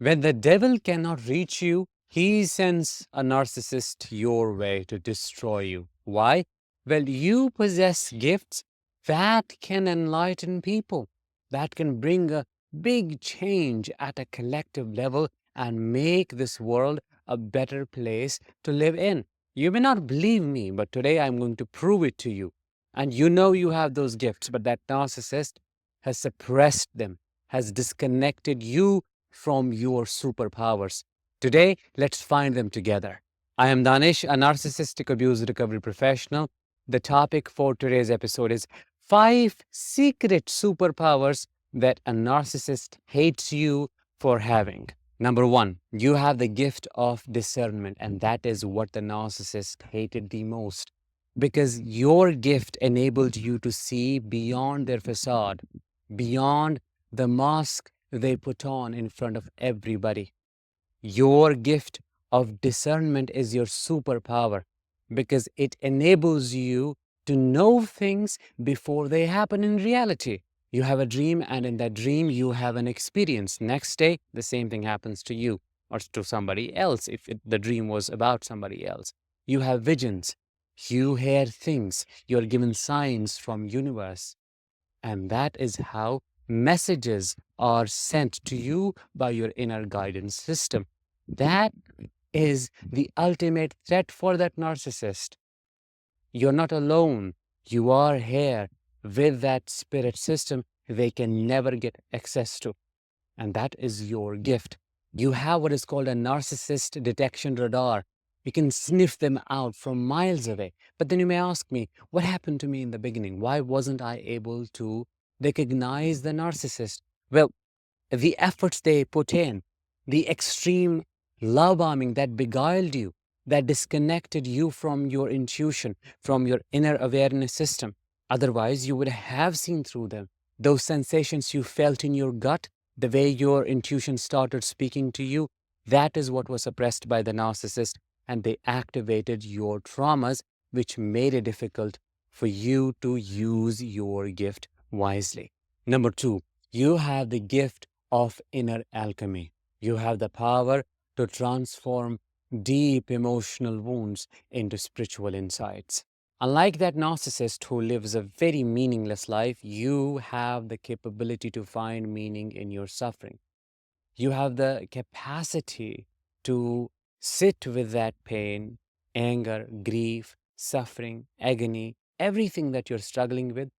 When the devil cannot reach you, he sends a narcissist your way to destroy you. Why? Well, you possess gifts that can enlighten people, that can bring a big change at a collective level and make this world a better place to live in. You may not believe me, but today I'm going to prove it to you. And you know you have those gifts, but that narcissist has suppressed them, has disconnected you from your superpowers. Today, let's find them together. I am Danish, a narcissistic abuse recovery professional. The topic for today's episode is 5 secret superpowers that a narcissist hates you for having. Number 1, you have the gift of discernment, and that is what the narcissist hated the most. Because your gift enabled you to see beyond their facade, beyond the mask they put on in front of everybody. Your gift of discernment is your superpower because it enables you to know things before they happen in reality. You have a dream, and in that dream, you have an experience. Next day, the same thing happens to you or to somebody else if the dream was about somebody else. You have visions. You hear things. You're given signs from universe. And that is how messages are sent to you by your inner guidance system. That is the ultimate threat for that narcissist. You're not alone. You are here with that spirit system they can never get access to. And that is your gift. You have what is called a narcissist detection radar. You can sniff them out from miles away. But then you may ask me, what happened to me in the beginning? Why wasn't I able to recognize the narcissist? Well, the efforts they put in, the extreme love bombing that beguiled you, that disconnected you from your intuition, from your inner awareness system. Otherwise, you would have seen through them. Those sensations you felt in your gut, the way your intuition started speaking to you, that is what was suppressed by the narcissist, and they activated your traumas, which made it difficult for you to use your gift wisely. Number 2, you have the gift of inner alchemy. You have the power to transform deep emotional wounds into spiritual insights. Unlike that narcissist who lives a very meaningless life, you have the capability to find meaning in your suffering. You have the capacity to sit with that pain, anger, grief, suffering, agony, everything that you're struggling with,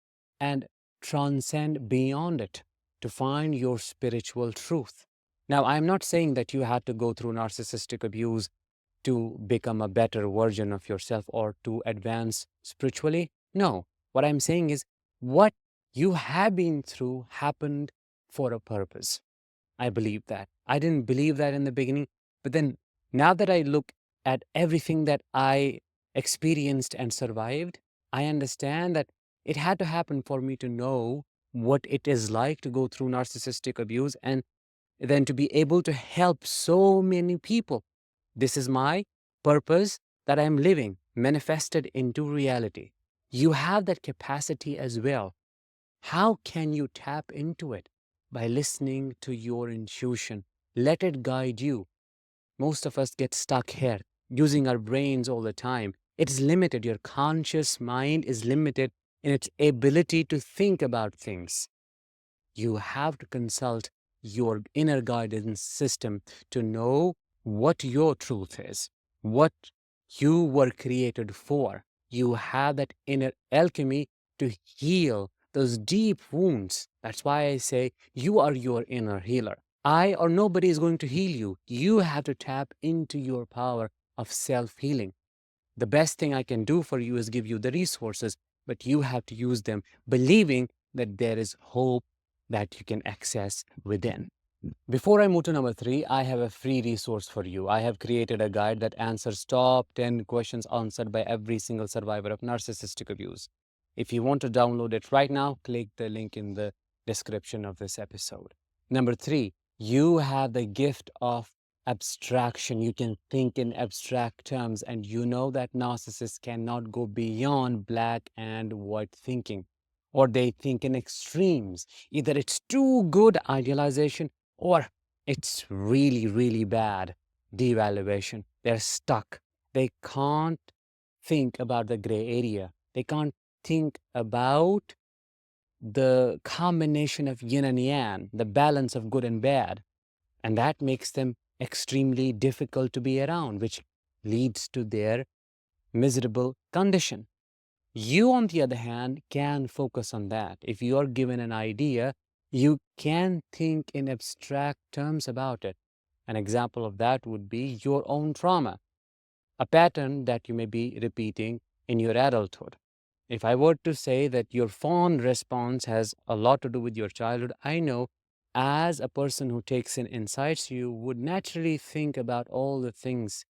and transcend beyond it to find your spiritual truth. Now, I'm not saying that you had to go through narcissistic abuse to become a better version of yourself or to advance spiritually. No, what I'm saying is what you have been through happened for a purpose. I believe that. I didn't believe that in the beginning, but then now that I look at everything that I experienced and survived, I understand that it had to happen for me to know what it is like to go through narcissistic abuse and then to be able to help so many people. This is my purpose that I'm living, manifested into reality. You have that capacity as well. How can you tap into it? By listening to your intuition. Let it guide you. Most of us get stuck here, using our brains all the time. It is limited. Your conscious mind is limited in its ability to think about things. You have to consult your inner guidance system to know what your truth is, what you were created for. You have that inner alchemy to heal those deep wounds. That's why I say you are your inner healer. I or nobody is going to heal you. You have to tap into your power of self-healing. The best thing I can do for you is give you the resources, but you have to use them believing that there is hope that you can access within. Before I move to number 3, I have a free resource for you. I have created a guide that answers top 10 questions answered by every single survivor of narcissistic abuse. If you want to download it right now, click the link in the description of this episode. Number 3, you have the gift of abstraction. You can think in abstract terms, and you know that narcissists cannot go beyond black and white thinking, or they think in extremes. Either it's too good idealization or It's really, really bad devaluation. They're stuck. They can't think about the gray area. They can't think about the combination of yin and yang, the balance of good and bad. And that makes them extremely difficult to be around, which leads to their miserable condition. You, on the other hand, can focus on that. If you are given an idea, you can think in abstract terms about it. An example of that would be your own trauma, a pattern that you may be repeating in your adulthood. If I were to say that your fawn response has a lot to do with your childhood, I know as a person who takes in insights, you would naturally think about all the things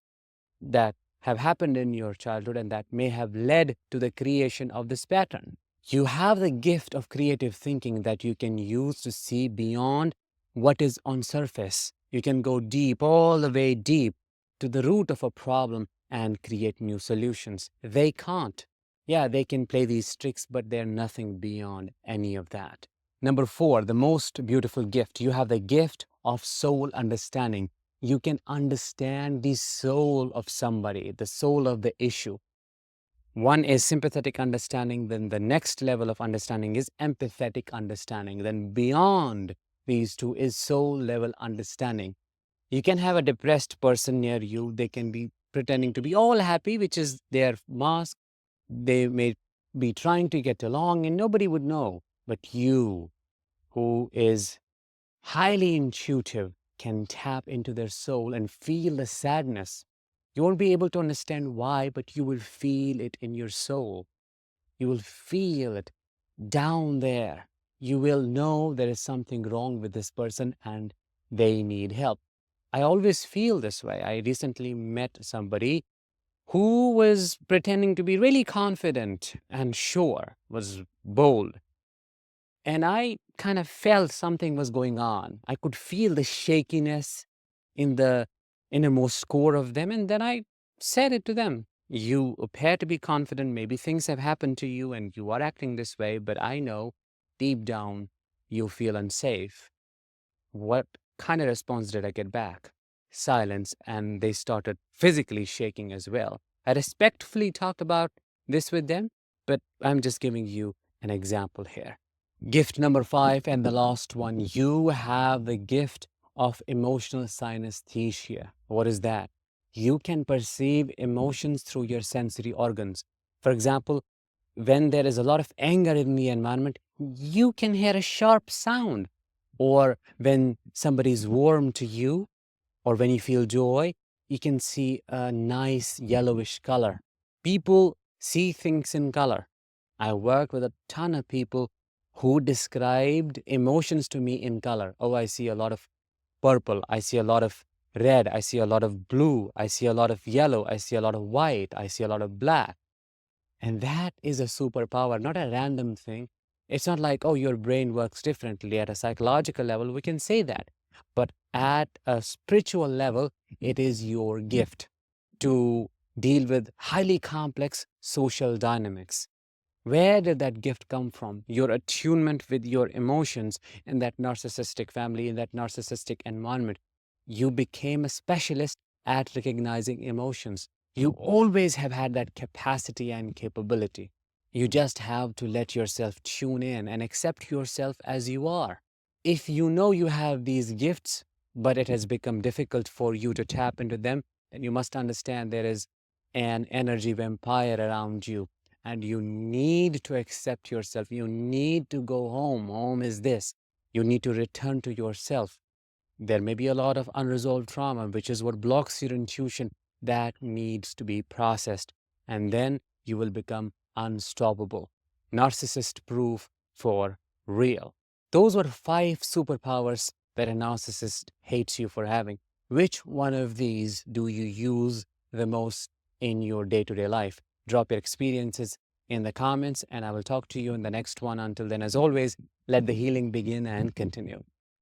that have happened in your childhood and that may have led to the creation of this pattern. You have the gift of creative thinking that you can use to see beyond what is on surface. You can go deep, all the way deep, to the root of a problem and create new solutions. They can't. Yeah, they can play these tricks, but they're nothing beyond any of that. Number 4, the most beautiful gift. You have the gift of soul understanding. You can understand the soul of somebody, the soul of the issue. One is sympathetic understanding, then the next level of understanding is empathetic understanding. Then beyond these two is soul level understanding. You can have a depressed person near you. They can be pretending to be all happy, which is their mask. They may be trying to get along and nobody would know. But you, who is highly intuitive, can tap into their soul and feel the sadness. You won't be able to understand why, but you will feel it in your soul. You will feel it down there. You will know there is something wrong with this person and they need help. I always feel this way. I recently met somebody who was pretending to be really confident and sure, was bold. And I kind of felt something was going on. I could feel the shakiness in the innermost core of them. And then I said it to them. You appear to be confident. Maybe things have happened to you and you are acting this way, but I know deep down you feel unsafe. What kind of response did I get back? Silence, and they started physically shaking as well. I respectfully talked about this with them, but I'm just giving you an example here. Gift number 5 and the last one, you have the gift of emotional synesthesia. What is that? You can perceive emotions through your sensory organs. For example, when there is a lot of anger in the environment, you can hear a sharp sound. Or when somebody is warm to you, or when you feel joy, you can see a nice yellowish color. People see things in color. I work with a ton of people who described emotions to me in color. Oh, I see a lot of purple. I see a lot of red. I see a lot of blue. I see a lot of yellow. I see a lot of white. I see a lot of black. And that is a superpower, not a random thing. It's not like, oh, your brain works differently. At a psychological level, we can say that. But at a spiritual level, it is your gift to deal with highly complex social dynamics. Where did that gift come from? Your attunement with your emotions in that narcissistic family, in that narcissistic environment. You became a specialist at recognizing emotions. You always have had that capacity and capability. You just have to let yourself tune in and accept yourself as you are. If you know you have these gifts, but it has become difficult for you to tap into them, then you must understand there is an energy vampire around you. And you need to accept yourself. You need to go home. Home is this. You need to return to yourself. There may be a lot of unresolved trauma, which is what blocks your intuition. That needs to be processed. And then you will become unstoppable. Narcissist proof for real. Those were 5 superpowers that a narcissist hates you for having. Which one of these do you use the most in your day-to-day life? Drop your experiences in the comments and I will talk to you in the next one. Until then, as always, let the healing begin and continue.